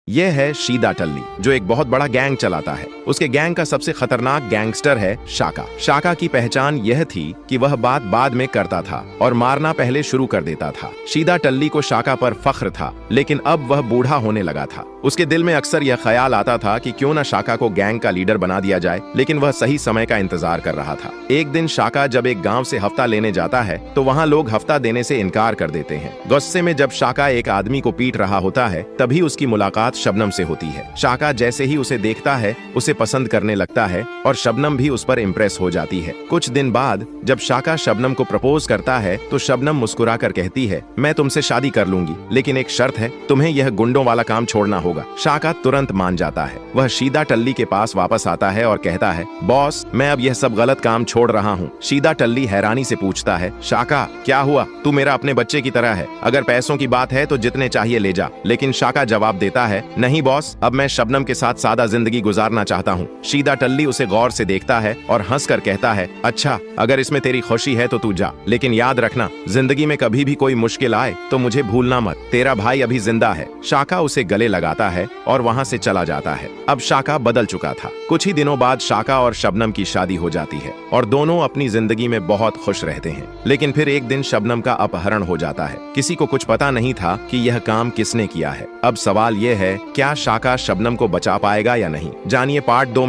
यह है शीदा टल्ली, जो एक बहुत बड़ा गैंग चलाता है। उसके गैंग का सबसे खतरनाक गैंगस्टर है शाका। शाका की पहचान यह थी कि वह बात बाद में करता था और मारना पहले शुरू कर देता था। शीदा टल्ली को शाका पर फख्र था, लेकिन अब वह बूढ़ा होने लगा था। उसके दिल में अक्सर यह ख्याल आता था कि क्यों न शाका को गैंग का लीडर बना दिया जाए, लेकिन वह सही समय का इंतजार कर रहा था। एक दिन शाका जब एक गांव से हफ्ता लेने जाता है तो वहां लोग हफ्ता देने से इनकार कर देते हैं। गुस्से में जब शाका एक आदमी को पीट रहा होता है, तभी उसकी मुलाकात शबनम से होती है। शाका जैसे ही उसे देखता है, उसे पसंद करने लगता है और शबनम भी उस पर इम्प्रेस हो जाती है। कुछ दिन बाद जब शाका शबनम को प्रपोज करता है तो शबनम मुस्कुराकर कहती है, मैं तुमसे शादी कर लूंगी, लेकिन एक शर्त है, तुम्हें यह गुंडों वाला काम छोड़ना होगा। शाका तुरंत मान जाता है। वह शीदा टल्ली के पास वापस आता है और कहता है, बॉस, मैं अब यह सब गलत काम छोड़ रहा हूँ। शीदा टल्ली हैरानी से पूछता है, शाका क्या हुआ? तू मेरा अपने बच्चे की तरह है, अगर पैसों की बात है तो जितने चाहिए ले जा। लेकिन शाका जवाब देता है, नहीं बॉस, अब मैं शबनम के साथ सादा जिंदगी गुजारना चाहता हूँ। शीदा टल्ली उसे गौर से देखता है और हंसकर कहता है, अच्छा, अगर इसमें तेरी खुशी है तो तू जा, लेकिन याद रखना, जिंदगी में कभी भी कोई मुश्किल आए तो मुझे भूलना मत, तेरा भाई अभी जिंदा है। शाका उसे गले लगाता है और वहाँ से चला जाता है। अब शाका बदल चुका था। कुछ ही दिनों बाद शाका और शबनम की शादी हो जाती है और दोनों अपनी जिंदगी में बहुत खुश रहते हैं। लेकिन फिर एक दिन शबनम का अपहरण हो जाता है। किसी को कुछ पता नहीं था कि यह काम किसने किया है। अब सवाल यह है, क्या शाका शबनम को बचा पाएगा या नहीं? जानिए पार्ट 2 में।